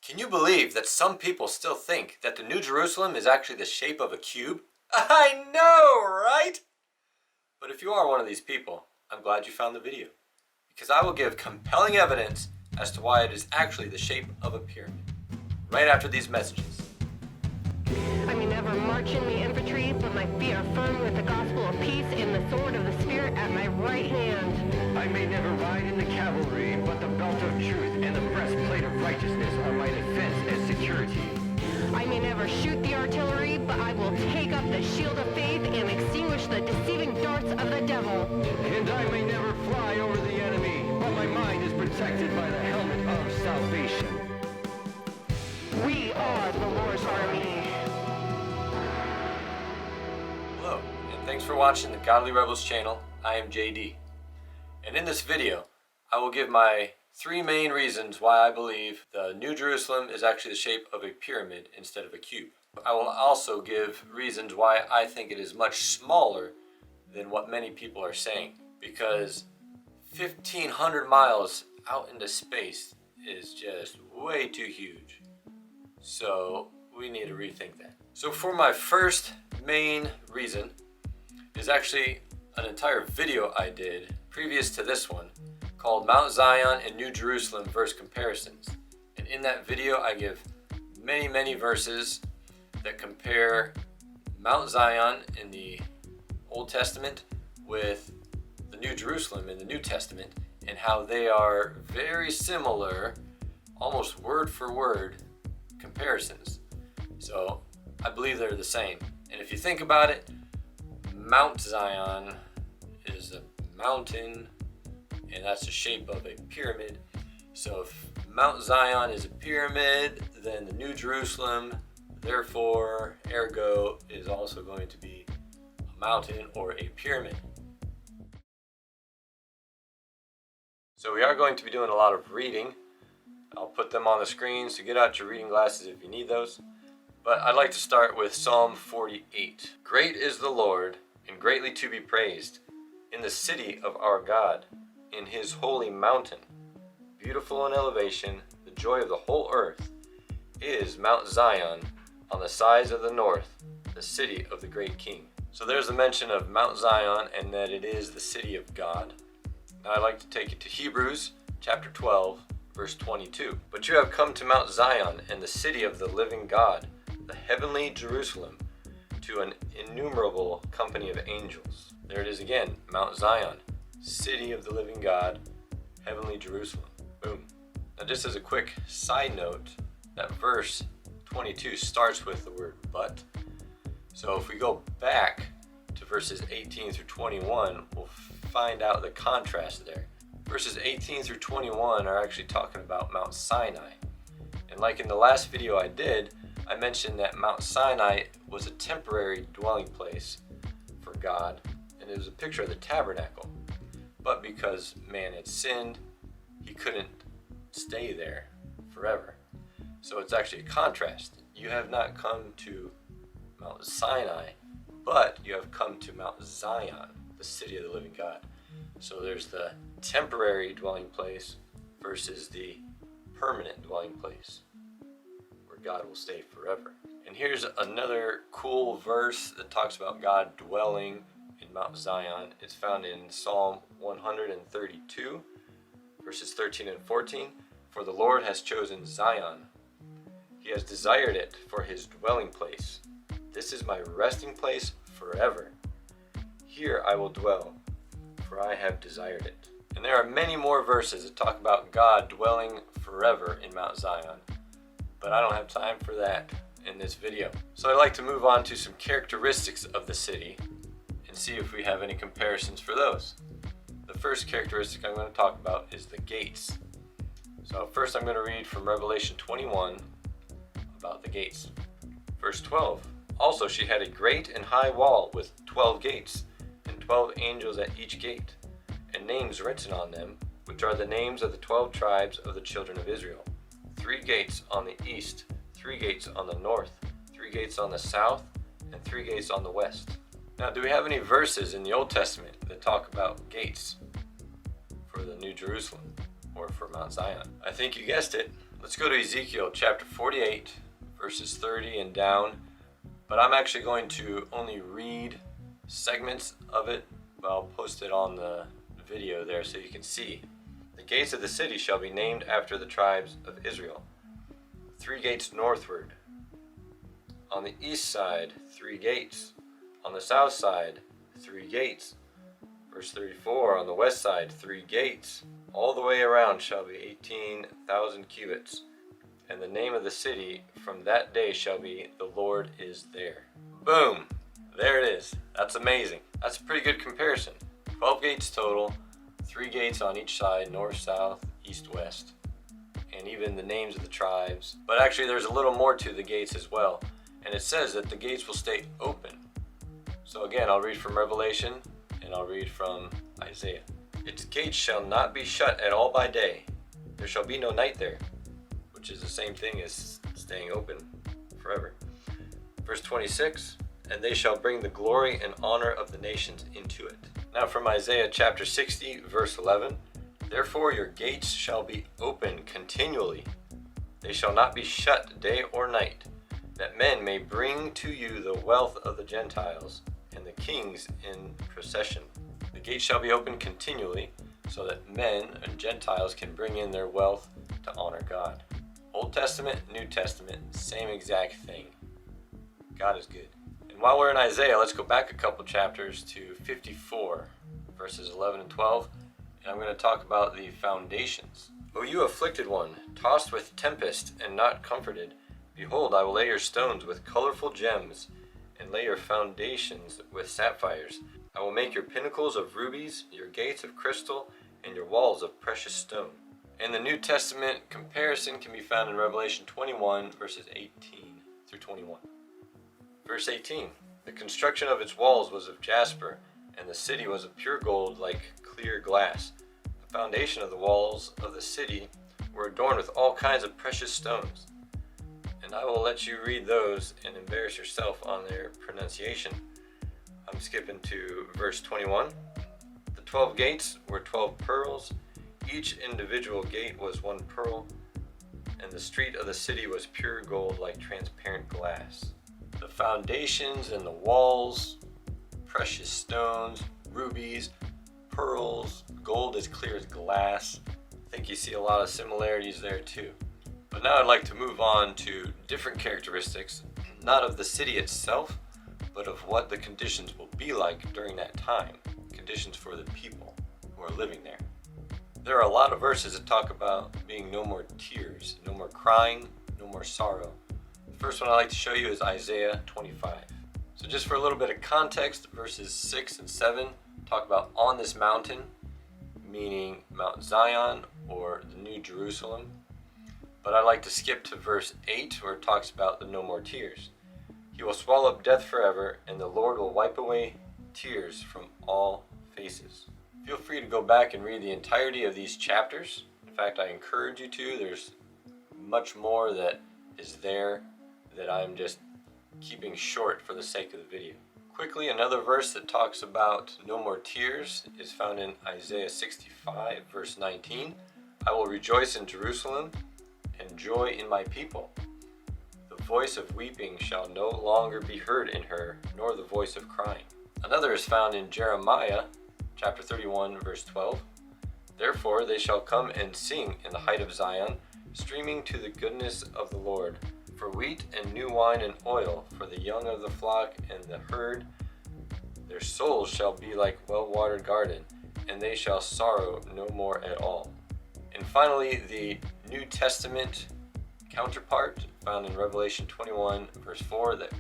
Can you believe that some people still think that the New Jerusalem is actually the shape of a cube? I know, right? But if you are one of these people, I'm glad you found the video, because I will give compelling evidence as to why it is actually the shape of a pyramid, right after these messages. I may never march in the infantry, but my feet are firm with the gospel of peace and the sword of the Spirit at my right hand. I may never ride in the cavalry, but the belt of truth and the breastplate of righteousness are my defense and security. I may never shoot the artillery, but I will take up the shield of faith and extinguish the deceiving darts of the devil. And I may never fly over the enemy, but my mind is protected by the helmet of salvation. We are the Lord's army. Hello, and thanks for watching the Godly Rebels channel. I am JD. And in this video, I will give my 3 main reasons why I believe the New Jerusalem is actually the shape of a pyramid instead of a cube. I will also give reasons why I think it is much smaller than what many people are saying, because 1,500 miles out into space is just way too huge. So we need to rethink that. So for my first main reason is actually an entire video I did previous to this one called Mount Zion and New Jerusalem verse comparisons. And in that video I give many verses that compare Mount Zion in the Old Testament with the New Jerusalem in the New Testament, and how they are very similar, almost word for word comparisons. So I believe they're the same. And if you think about it, Mount Zion is a mountain, and that's the shape of a pyramid. So if Mount Zion is a pyramid, then the New Jerusalem, therefore, ergo, is also going to be a mountain or a pyramid. So we are going to be doing a lot of reading. I'll put them on the screen, so get out your reading glasses if you need those. But I'd like to start with Psalm 48. Great is the Lord, and greatly to be praised, in the city of our God, in his holy mountain. Beautiful in elevation, the joy of the whole earth, is Mount Zion on the sides of the north, the city of the great King. So there's the mention of Mount Zion and that it is the city of God. Now I'd like to take you to Hebrews chapter 12, verse 22. But you have come to Mount Zion and the city of the living God, the heavenly Jerusalem, to an innumerable company of angels. There it is again, Mount Zion, city of the living God, heavenly Jerusalem. Boom. Now just as a quick side note, that verse 22 starts with the word but. So if we go back to verses 18 through 21, we'll find out the contrast there. Verses 18 through 21 are actually talking about Mount Sinai. And like in the last video I did, I mentioned that Mount Sinai was a temporary dwelling place for God, and it was a picture of the tabernacle. But because man had sinned, he couldn't stay there forever. So it's actually a contrast. You have not come to Mount Sinai, but you have come to Mount Zion, the city of the living God. So there's the temporary dwelling place versus the permanent dwelling place where God will stay forever. And here's another cool verse that talks about God dwelling in Mount Zion. It's found in Psalm 132, verses 13 and 14. For the Lord has chosen Zion. He has desired it for his dwelling place. This is my resting place forever. Here I will dwell, for I have desired it. And there are many more verses that talk about God dwelling forever in Mount Zion, but I don't have time for that in this video. So I'd like to move on to some characteristics of the city and see if we have any comparisons for those. The first characteristic I'm going to talk about is the gates. So first I'm going to read from Revelation 21 about the gates. Verse 12. Also she had a great and high wall with 12 gates, and 12 angels at each gate, and names written on them, which are the names of the 12 tribes of the children of Israel. 3 gates on the east, 3 gates on the north, 3 gates on the south, and 3 gates on the west. Now, do we have any verses in the Old Testament that talk about gates for the New Jerusalem or for Mount Zion? I think you guessed it. Let's go to Ezekiel chapter 48, verses 30 and down. But I'm actually going to only read segments of it, but I'll post it on the video there so you can see. The gates of the city shall be named after the tribes of Israel. 3 gates northward. On the east side, 3 gates. On the south side, 3 gates. Verse 34, on the west side, 3 gates. All the way around shall be 18,000 cubits. And the name of the city from that day shall be, the Lord is there. Boom! There it is. That's amazing. That's a pretty good comparison. 12 gates total, 3 gates on each side, north, south, east, west. And even the names of the tribes. But actually there's a little more to the gates as well. And it says that the gates will stay open. So again, I'll read from Revelation and I'll read from Isaiah. Its gates shall not be shut at all by day. There shall be no night there, which is the same thing as staying open forever. Verse 26, and they shall bring the glory and honor of the nations into it. Now from Isaiah chapter 60, verse 11, therefore your gates shall be open continually. They shall not be shut day or night, that men may bring to you the wealth of the Gentiles and the kings in procession. The gates shall be open continually, so that men and Gentiles can bring in their wealth to honor God. Old Testament, New Testament, same exact thing. God is good. And while we're in Isaiah, let's go back a couple chapters to 54, verses 11 and 12, and I'm going to talk about the foundations. O you afflicted one, tossed with tempest and not comforted, behold, I will lay your stones with colorful gems, and lay your foundations with sapphires. I will make your pinnacles of rubies, your gates of crystal, and your walls of precious stone. And the New Testament comparison can be found in Revelation 21, verses 18 through 21. Verse 18, the construction of its walls was of jasper, and the city was of pure gold like clear glass. The foundation of the walls of the city were adorned with all kinds of precious stones. And I will let you read those and embarrass yourself on their pronunciation. I'm skipping to verse 21. The 12 gates were 12 pearls. Each individual gate was 1 pearl, and the street of the city was pure gold like transparent glass. The foundations and the walls, precious stones, rubies, pearls, gold as clear as glass. I think you see a lot of similarities there too. But now I'd like to move on to different characteristics, not of the city itself, but of what the conditions will be like during that time. Conditions for the people who are living there. There are a lot of verses that talk about being no more tears, no more crying, no more sorrow. The first one I'd like to show you is Isaiah 25. So just for a little bit of context, verses 6 and 7 talk about on this mountain, meaning Mount Zion or the New Jerusalem. But I'd like to skip to verse 8 where it talks about the no more tears. He will swallow up death forever, and the Lord will wipe away tears from all faces. Feel free to go back and read the entirety of these chapters. In fact, I encourage you to. There's much more that is there that I'm just keeping short for the sake of the video. Quickly, another verse that talks about no more tears is found in Isaiah 65, verse 19. I will rejoice in Jerusalem and joy in my people. The voice of weeping shall no longer be heard in her, nor the voice of crying. Another is found in Jeremiah chapter 31, verse 12. Therefore they shall come and sing in the height of Zion, streaming to the goodness of the Lord. For wheat and new wine and oil, for the young of the flock and the herd, their souls shall be like well-watered garden, and they shall sorrow no more at all. And finally, the New Testament counterpart found in Revelation 21, verse 4, that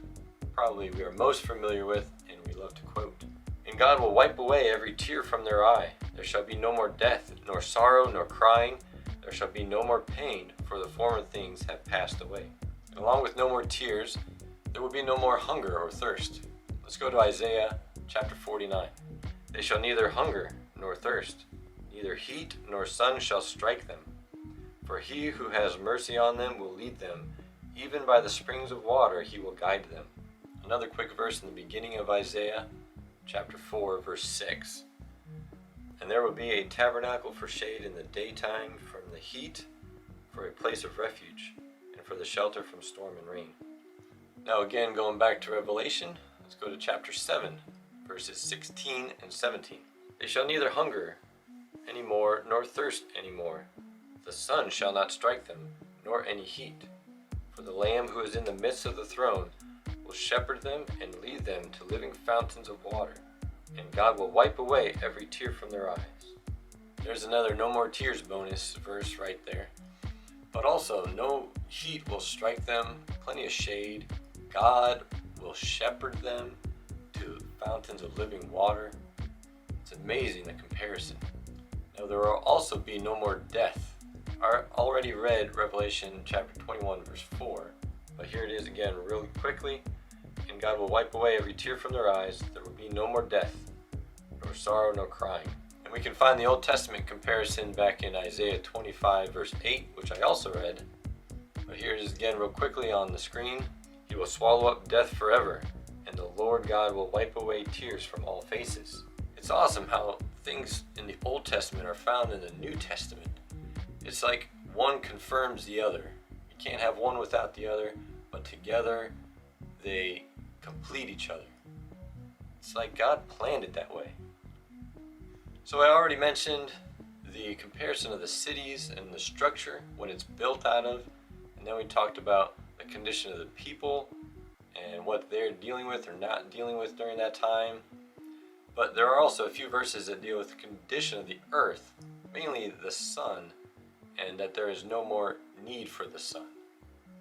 probably we are most familiar with and we love to quote. And God will wipe away every tear from their eye. There shall be no more death, nor sorrow, nor crying. There shall be no more pain, for the former things have passed away. And along with no more tears, there will be no more hunger or thirst. Let's go to Isaiah chapter 49. They shall neither hunger nor thirst, neither heat nor sun shall strike them. For he who has mercy on them will lead them, even by the springs of water he will guide them. Another quick verse in the beginning of Isaiah, chapter 4, verse 6. And there will be a tabernacle for shade in the daytime from the heat, for a place of refuge, and for the shelter from storm and rain. Now again, going back to Revelation, let's go to chapter 7, verses 16 and 17. They shall neither hunger any more, nor thirst any more. The sun shall not strike them, nor any heat. For the Lamb who is in the midst of the throne will shepherd them and lead them to living fountains of water, and God will wipe away every tear from their eyes. There's another no more tears bonus verse right there. But also, no heat will strike them, plenty of shade. God will shepherd them to fountains of living water. It's amazing, the comparison. Now there will also be no more death. I already read Revelation chapter 21 verse 4, but here it is again really quickly. And God will wipe away every tear from their eyes. There will be no more death, nor sorrow, nor crying. And we can find the Old Testament comparison back in Isaiah 25 verse 8, which I also read. But here it is again real quickly on the screen. He will swallow up death forever, and the Lord God will wipe away tears from all faces. It's awesome how things in the Old Testament are found in the New Testament. It's like one confirms the other. You can't have one without the other, but together they complete each other. It's like God planned it that way. So I already mentioned the comparison of the cities and the structure, what it's built out of, and then we talked about the condition of the people and what they're dealing with or not dealing with during that time. But there are also a few verses that deal with the condition of the earth, mainly the sun, and that there is no more need for the sun.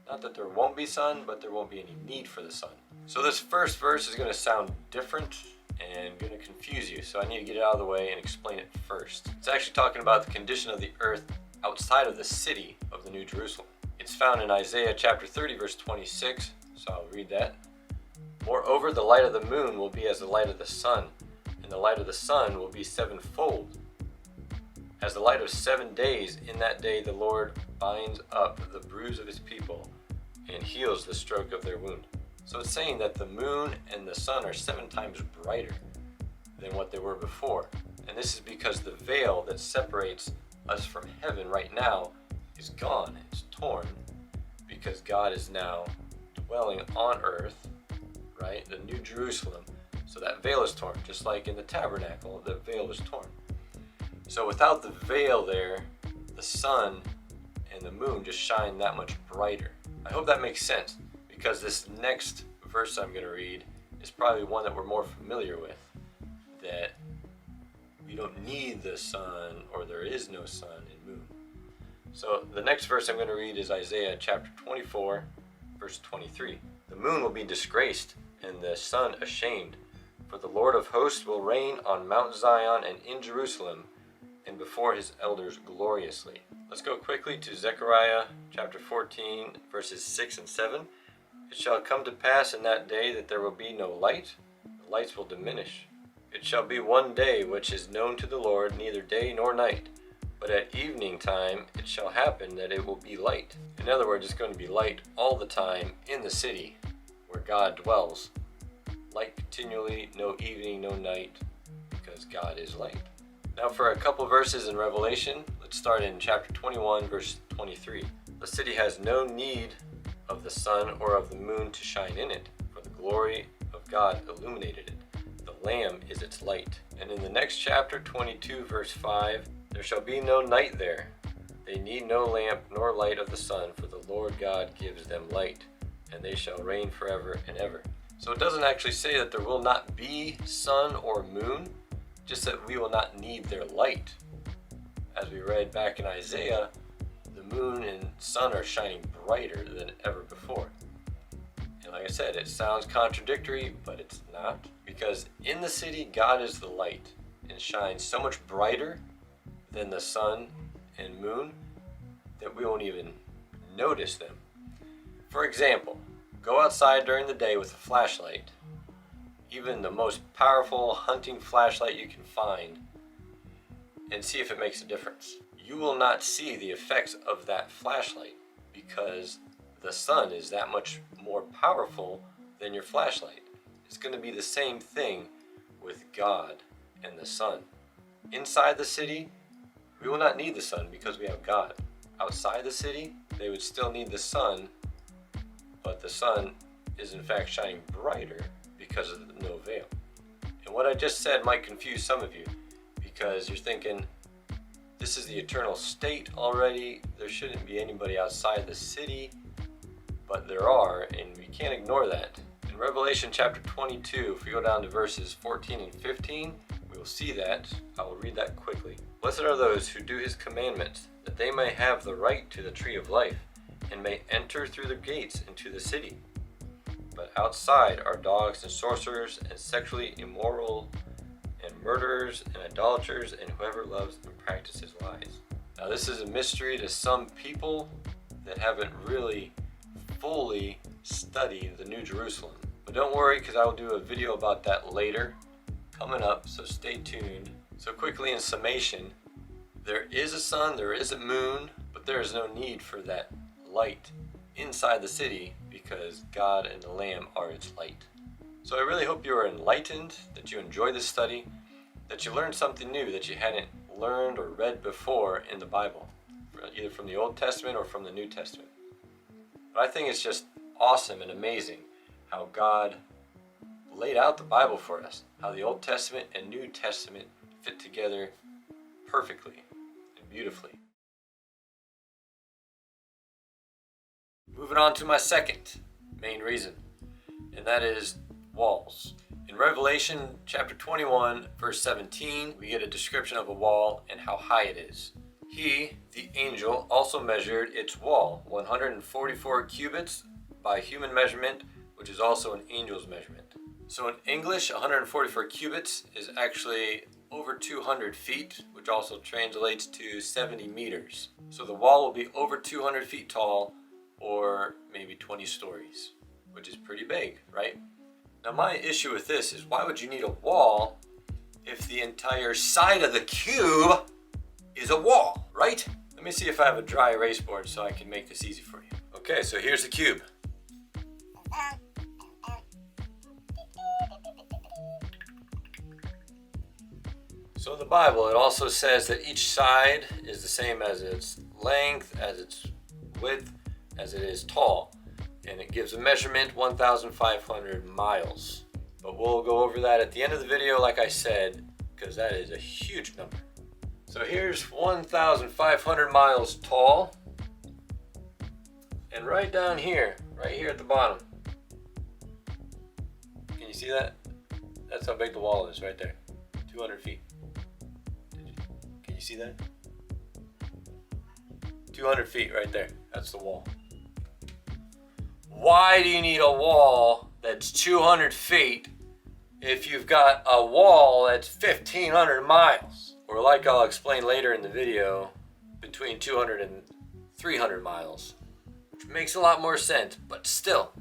Not that there won't be sun, but there won't be any need for the sun. So this first verse is going to sound different and going to confuse you, so I need to get it out of the way and explain it first. It's actually talking about the condition of the earth outside of the city of the New Jerusalem. It's found in Isaiah chapter 30 verse 26, so I'll read that. Moreover, the light of the moon will be as the light of the sun, and the light of the sun will be sevenfold. As the light of 7 days, in that day the Lord binds up the bruise of his people and heals the stroke of their wound. So it's saying that the moon and the sun are 7 times brighter than what they were before. And this is because the veil that separates us from heaven right now is gone. It's torn because God is now dwelling on earth, right? The New Jerusalem. So that veil is torn, just like in the tabernacle, the veil was torn. So without the veil there, the sun and the moon just shine that much brighter. I hope that makes sense, because this next verse I'm going to read is probably one that we're more familiar with, that we don't need the sun, or there is no sun and moon. So the next verse I'm going to read is Isaiah chapter 24, verse 23. The moon will be disgraced, and the sun ashamed, for the Lord of hosts will reign on Mount Zion and in Jerusalem, and before his elders gloriously. Let's go quickly to Zechariah chapter 14, verses 6 and 7. It shall come to pass in that day that there will be no light, the lights will diminish. It shall be one day which is known to the Lord, neither day nor night, but at evening time it shall happen that it will be light. In other words, it's going to be light all the time in the city where God dwells. Light continually, no evening, no night, because God is light. Now for a couple verses in Revelation, let's start in chapter 21, verse 23. The city has no need of the sun or of the moon to shine in it, for the glory of God illuminated it. The Lamb is its light. And in the next chapter, 22, verse 5, there shall be no night there. They need no lamp nor light of the sun, for the Lord God gives them light, and they shall reign forever and ever. So it doesn't actually say that there will not be sun or moon, just that we will not need their light. As we read back in Isaiah, the moon and sun are shining brighter than ever before. And like I said, it sounds contradictory, but it's not. Because in the city, God is the light and shines so much brighter than the sun and moon that we won't even notice them. For example, go outside during the day with a flashlight, even the most powerful hunting flashlight you can find, and see if it makes a difference. You will not see the effects of that flashlight because the sun is that much more powerful than your flashlight. It's going to be the same thing with God and the sun. Inside the city, we will not need the sun because we have God. outside the city, they would still need the sun, but the sun is in fact shining brighter because of the no veil. And what I just said might confuse some of you, because you're thinking, this is the eternal state already, there shouldn't be anybody outside the city, but there are, and we can't ignore that. In Revelation chapter 22, if we go down to verses 14 and 15, we will see that. I will read that quickly. Blessed are those who do his commandments, that they may have the right to the tree of life, and may enter through the gates into the city. But outside are dogs and sorcerers, and sexually immoral, and murderers, and idolaters, and whoever loves and practices lies. Now this is a mystery to some people that haven't really fully studied the New Jerusalem. But don't worry, because I will do a video about that later, coming up, so stay tuned. So quickly in summation, there is a sun, there is a moon, but there is no need for that light inside the city because God and the Lamb are its light. So I really hope you are enlightened, that you enjoy this study, that you learned something new that you hadn't learned or read before in the Bible, either from the Old Testament or from the New Testament. But I think it's just awesome and amazing how God laid out the Bible for us, how the Old Testament and New Testament fit together perfectly and beautifully. Moving on to my second main reason, and that is walls. In Revelation chapter 21, verse 17, we get a description of a wall and how high it is. He, the angel, also measured its wall, 144 cubits by human measurement, which is also an angel's measurement. So in English, 144 cubits is actually over 200 feet, which also translates to 70 meters. So the wall will be over 200 feet tall, or maybe 20 stories, which is pretty big, right? Now my issue with this is, why would you need a wall if the entire side of the cube is a wall, right? Let me see if I have a dry erase board so I can make this easy for you. Okay, so here's the cube. So in the Bible, it also says that each side is the same as its length, as its width, as it is tall. And it gives a measurement 1,500 miles. But we'll go over that at the end of the video, like I said, because that is a huge number. So here's 1,500 miles tall. And right down here, right here at the bottom. Can you see that? That's how big the wall is right there. 200 feet. Can you see that? 200 feet right there. That's the wall. Why do you need a wall that's 200 feet if you've got a wall that's 1,500 miles? Or like I'll explain later in the video, between 200 and 300 miles. Which makes a lot more sense, but still,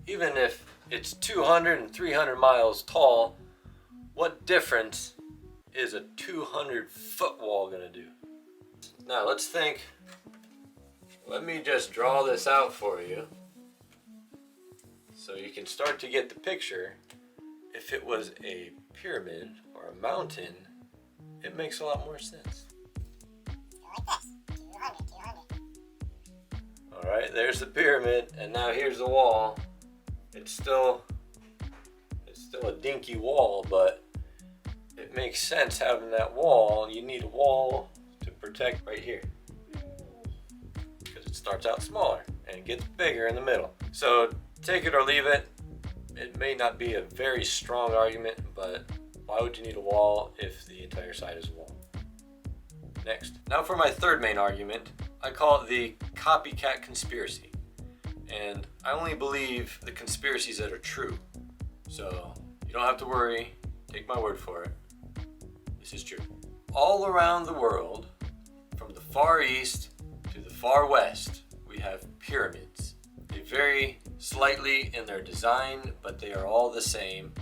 even if it's 200 and 300 miles tall, what difference is a 200-foot wall gonna do? Now let's think, let me just draw this out for you so you can start to get the picture. If it was a pyramid or a mountain, it makes a lot more sense. Like this, 200. Alright, there's the pyramid, and now here's the wall. It's still a dinky wall, but it makes sense having that wall. You need a wall to protect right here, because it starts out smaller and it gets bigger in the middle. So take it or leave it. It may not be a very strong argument, but why would you need a wall if the entire side is a wall? Next. Now for my third main argument, I call it the copycat conspiracy. And I only believe the conspiracies that are true. So you don't have to worry, take my word for it. This is true. All around the world, from the Far East to the Far West, we have pyramids. They vary slightly in their design, but they are all the same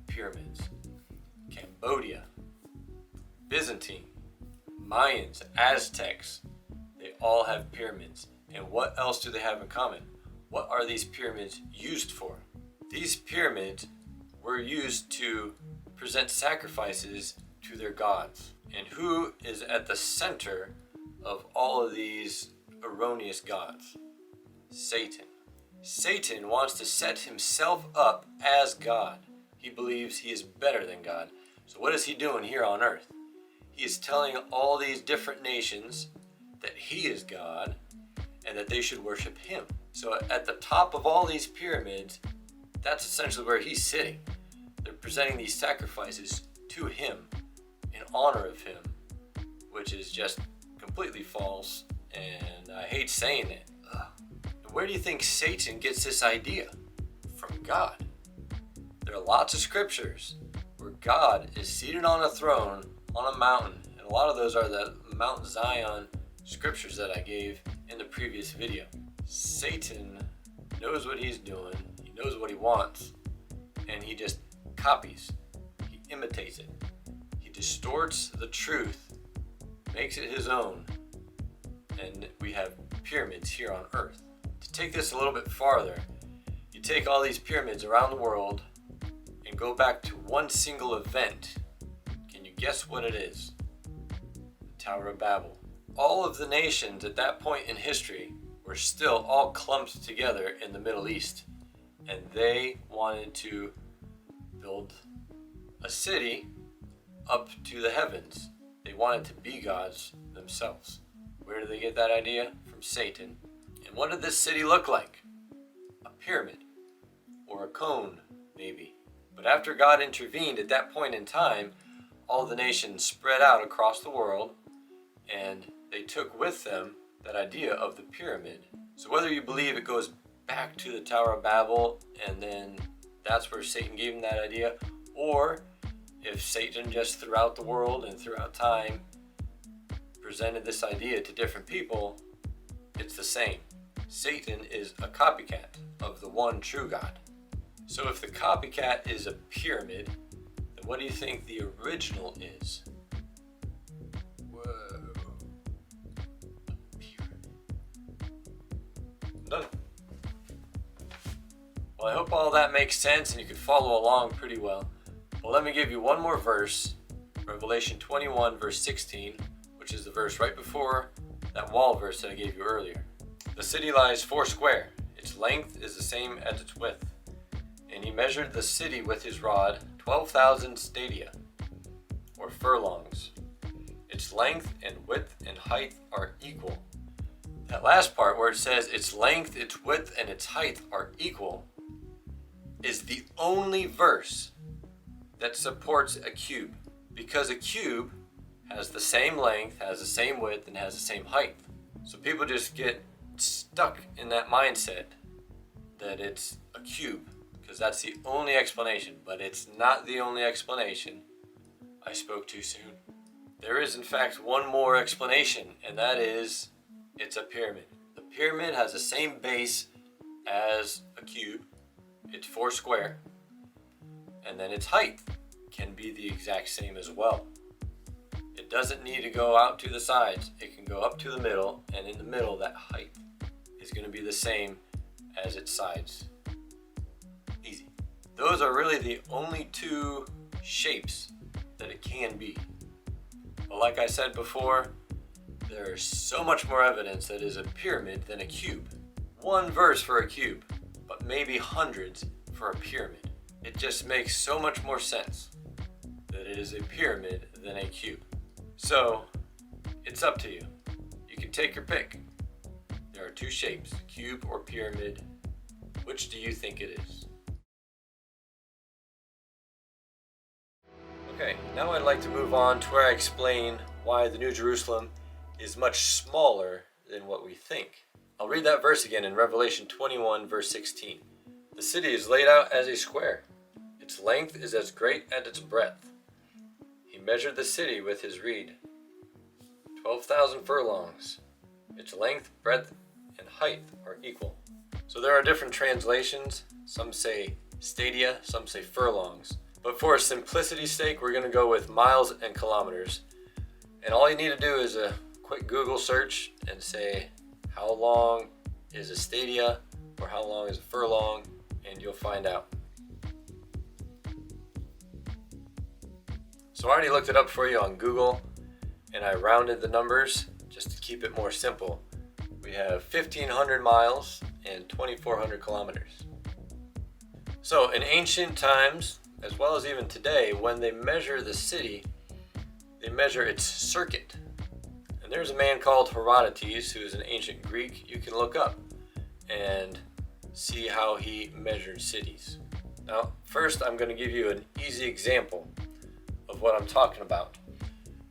pyramids. Cambodia, Byzantine, Mayans, Aztecs, they all have pyramids. And what else do they have in common? What are these pyramids used for? These pyramids were used to present sacrifices to their gods. And who is at the center of all of these erroneous gods? Satan. Satan wants to set himself up as God. He believes he is better than God. So what is he doing here on earth? He is telling all these different nations that he is God and that they should worship him. So at the top of all these pyramids, that's essentially where he's sitting. They're presenting these sacrifices to him in honor of him, which is just completely false, and I hate saying it. Where do you think Satan gets this idea? From God. There are lots of scriptures where God is seated on a throne on a mountain, and a lot of those are the Mount Zion scriptures that I gave in the previous video. Satan knows what he's doing, he knows what he wants, and he just copies, he imitates it, he distorts the truth, makes it his own, and we have pyramids here on earth. To take this a little bit farther, you take all these pyramids around the world and go back to one single event. Can you guess what it is? The Tower of Babel. All of the nations at that point in history were still all clumped together in the Middle East, and they wanted to build a city up to the heavens. They wanted to be gods themselves. Where did they get that idea? From Satan. And what did this city look like? A pyramid, or a cone, maybe. But after God intervened at that point in time, all the nations spread out across the world, and they took with them that idea of the pyramid. So whether you believe it goes back to the Tower of Babel, and then that's where Satan gave him that idea, or if Satan just throughout the world and throughout time presented this idea to different people, it's the same. Satan is a copycat of the one true God. So if the copycat is a pyramid, then what do you think the original is? Whoa. A pyramid. Done. Well, I hope all that makes sense and you can follow along pretty well. Well, let me give you one more verse, Revelation 21, verse 16, which is the verse right before that wall verse that I gave you earlier. The city lies foursquare. Its length is the same as its width. And he measured the city with his rod, 12,000 stadia, or furlongs. Its length and width and height are equal. That last part where it says its length, its width, and its height are equal is the only verse that supports a cube. Because a cube has the same length, has the same width, and has the same height. So people just get stuck in that mindset that it's a cube, because that's the only explanation, but it's not the only explanation. I spoke too soon. There is in fact one more explanation, and that is it's a pyramid. The pyramid has the same base as a cube. It's foursquare, and then its height can be the exact same as well. It doesn't need to go out to the sides. It can go up to the middle, and in the middle that height is going to be the same as its sides. Easy. Those are really the only two shapes that it can be. But like I said before, there's so much more evidence that it is a pyramid than a cube. One verse for a cube, but maybe hundreds for a pyramid. It just makes so much more sense that it is a pyramid than a cube. So, it's up to you. You can take your pick. There are two shapes, cube or pyramid. Which do you think it is? Okay, now I'd like to move on to where I explain why the New Jerusalem is much smaller than what we think. I'll read that verse again in Revelation 21, verse 16. The city is laid out as a square. Its length is as great as its breadth. He measured the city with his reed, 12,000 furlongs. Its length, breadth, and height are equal. So there are different translations. Some say stadia, some say furlongs. But for simplicity's sake, we're going to go with miles and kilometers. And all you need to do is a quick Google search and say, how long is a stadia or how long is a furlong, and you'll find out. So I already looked it up for you on Google, and I rounded the numbers just to keep it more simple, we have 1,500 miles and 2,400 kilometers. So in ancient times, as well as even today, when they measure the city, they measure its circuit. And there's a man called Herodotus, who is an ancient Greek you can look up and see how he measured cities. Now, first I'm going to give you an easy example of what I'm talking about.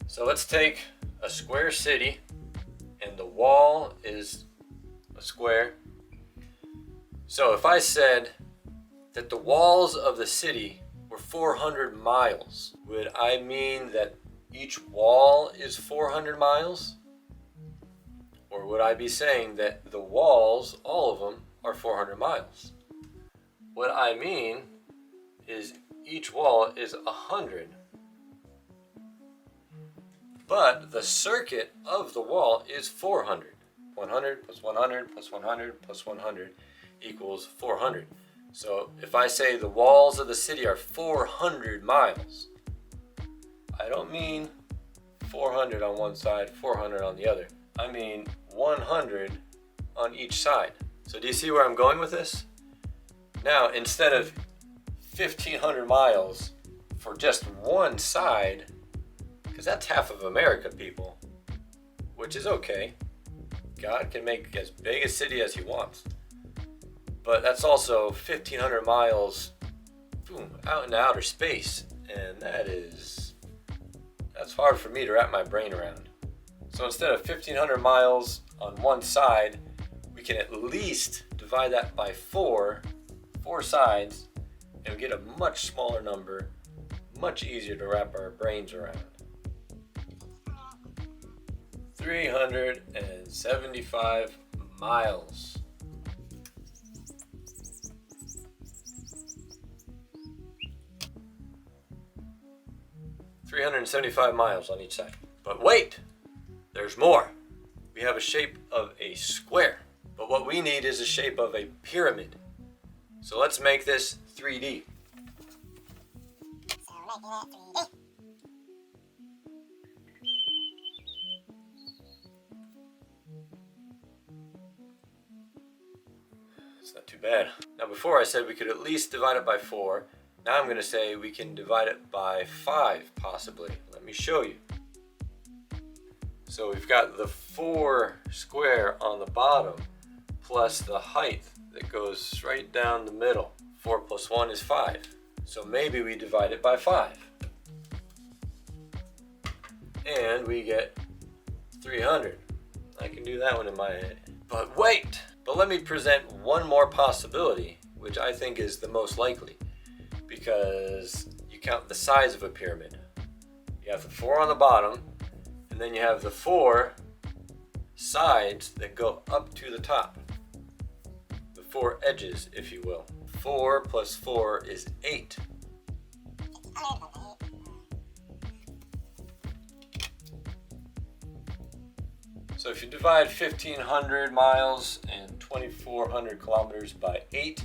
So let's take a square city, and the wall is a square. So if I said that the walls of the city were 400 miles, would I mean that each wall is 400 miles? Or would I be saying that the walls, all of them, are 400 miles? What I mean is each wall is 100. But the circuit of the wall is 400. 100 plus 100 plus 100 plus 100 equals 400. So if I say the walls of the city are 400 miles, I don't mean 400 on one side, 400 on the other. I mean 100 on each side. So do you see where I'm going with this? Now, instead of 1,500 miles for just one side, because that's half of America, people, which is okay. God can make as big a city as he wants. But that's also 1,500 miles, boom, out in outer space. And that's hard for me to wrap my brain around. So instead of 1,500 miles on one side, we can at least divide that by four sides, and we get a much smaller number, much easier to wrap our brains around. 375 miles. $375 miles on each side. But wait, there's more. We have a shape of a square, but what we need is a shape of a pyramid. So let's make this 3D. So making that 3D. It's not too bad. Now before I said we could at least divide it by 4. Now I'm going to say we can divide it by 5 possibly. Let me show you. So we've got the 4 square on the bottom plus the height that goes straight down the middle. 4 plus 1 is 5. So maybe we divide it by 5. And we get 300. I can do that one in my head. But wait! But let me present one more possibility, which I think is the most likely. Because you count the size of a pyramid. You have the 4 on the bottom, and then you have the 4 sides that go up to the top. The 4 edges, if you will. 4 plus 4 is 8. So if you divide 1,500 miles and 2,400 kilometers by 8,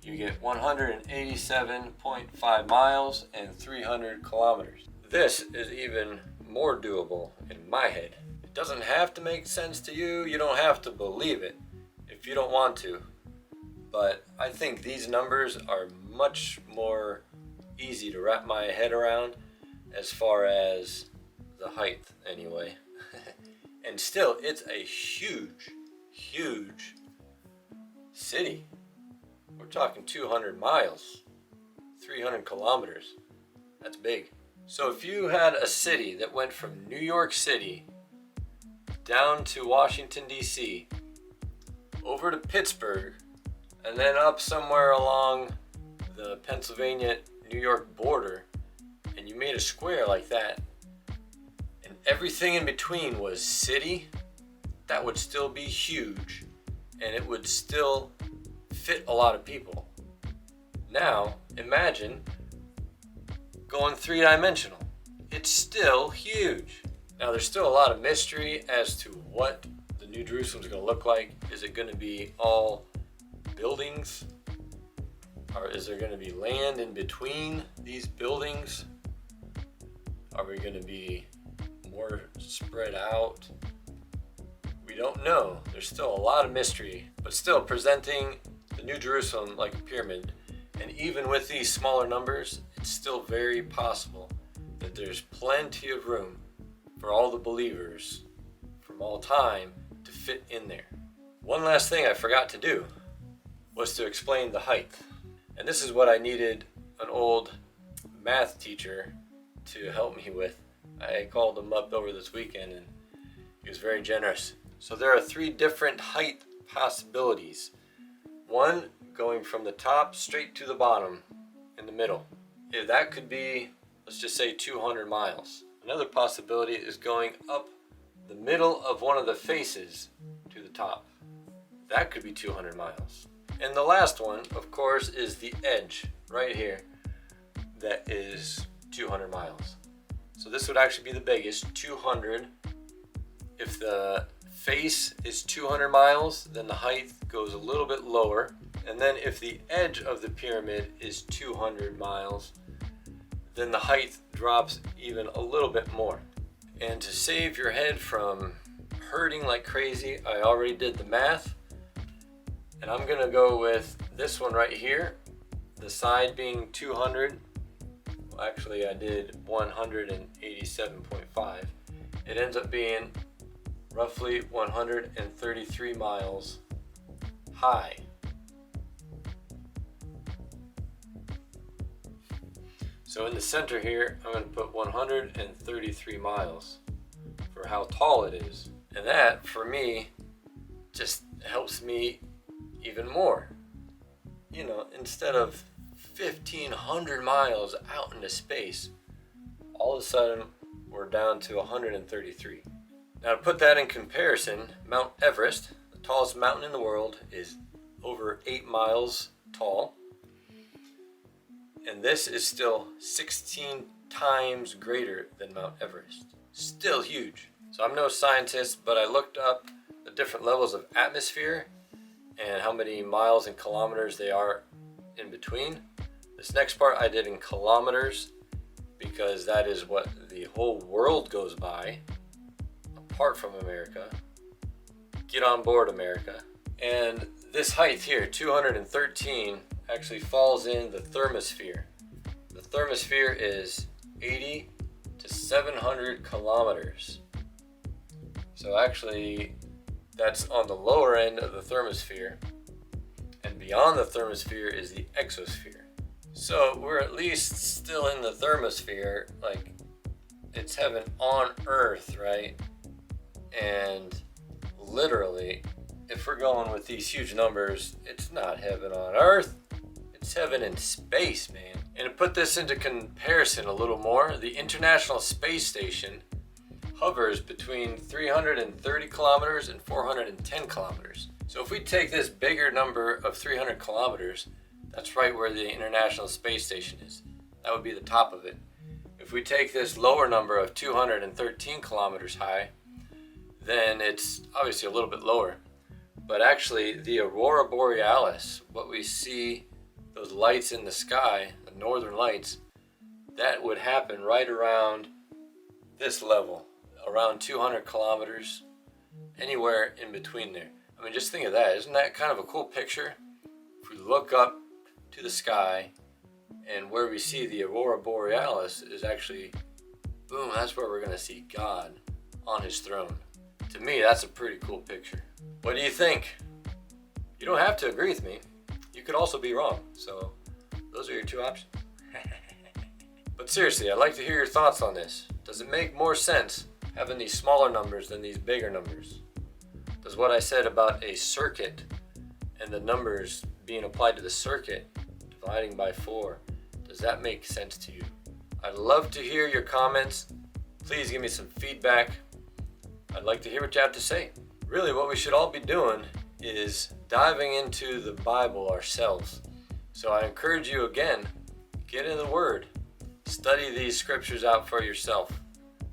you get 187.5 miles and 300 kilometers. This is even more doable in my head. It doesn't have to make sense to you. You don't have to believe it if you don't want to. But I think these numbers are much more easy to wrap my head around as far as the height anyway. And still, it's a huge, huge city. We're talking 200 miles, 300 kilometers. That's big. So if you had a city that went from New York City down to Washington, D.C., over to Pittsburgh, and then up somewhere along the Pennsylvania-New York border, and you made a square like that, and everything in between was city, that would still be huge, and it would still fit a lot of people. Now, imagine going 3-dimensional. It's still huge. Now, there's still a lot of mystery as to what the New Jerusalem is going to look like. Is it going to be all buildings? Or is there going to be land in between these buildings? Are we going to be more spread out? We don't know. There's still a lot of mystery, but still presenting the New Jerusalem like a pyramid. And even with these smaller numbers, it's still very possible that there's plenty of room for all the believers from all time to fit in there. One last thing I forgot to do was to explain the height. And this is what I needed an old math teacher to help me with. I called him up over this weekend and he was very generous. So there are 3 different height possibilities. One going from the top straight to the bottom in the middle. Yeah, that could be, let's just say 200 miles. Another possibility is going up the middle of one of the faces to the top. That could be 200 miles. And the last one, of course, is the edge right here. That is 200 miles. So this would actually be the biggest, 200. If the face is 200 miles, then the height goes a little bit lower. And then if the edge of the pyramid is 200 miles, then the height drops even a little bit more. And to save your head from hurting like crazy, I already did the math. And I'm gonna go with this one right here, the side being 200. Well, actually I did 187.5. It ends up being roughly 133 miles high. So in the center here, I'm going to put 133 miles for how tall it is. And that, for me, just helps me even more. You know, instead of 1,500 miles out into space, all of a sudden we're down to 133. Now to put that in comparison, Mount Everest, the tallest mountain in the world, is over 8 miles tall. And this is still 16 times greater than Mount Everest. Still huge. So I'm no scientist, but I looked up the different levels of atmosphere and how many miles and kilometers they are in between. This next part I did in kilometers because that is what the whole world goes by, apart from America. Get on board, America. And this height here, 213, actually falls in the thermosphere. The thermosphere is 80 to 700 kilometers. So actually, that's on the lower end of the thermosphere. And beyond the thermosphere is the exosphere. So we're at least still in the thermosphere, like it's heaven on earth, right? And literally, if we're going with these huge numbers, it's not heaven on earth. It's heaven in space, man. And to put this into comparison a little more, the International Space Station hovers between 330 kilometers and 410 kilometers. So if we take this bigger number of 300 kilometers, that's right where the International Space Station is. That would be the top of it. If we take this lower number of 213 kilometers high, then it's obviously a little bit lower. But actually, the Aurora Borealis, what we see, those lights in the sky, the northern lights, that would happen right around this level, around 200 kilometers, anywhere in between there. I mean, just think of that. Isn't that kind of a cool picture? If we look up to the sky and where we see the Aurora Borealis is actually, boom, that's where we're going to see God on his throne. To me, that's a pretty cool picture. What do you think? You don't have to agree with me. You could also be wrong. So those are your 2 options. But seriously, I'd like to hear your thoughts on this. Does it make more sense having these smaller numbers than these bigger numbers? Does what I said about a circuit and the numbers being applied to the circuit, dividing by 4, does that make sense to you? I'd love to hear your comments. Please give me some feedback. I'd like to hear what you have to say. Really, what we should all be doing is diving into the Bible ourselves. So I encourage you again, get in the Word. Study these scriptures out for yourself.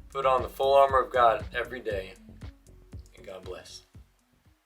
Put on the full armor of God every day. And God bless.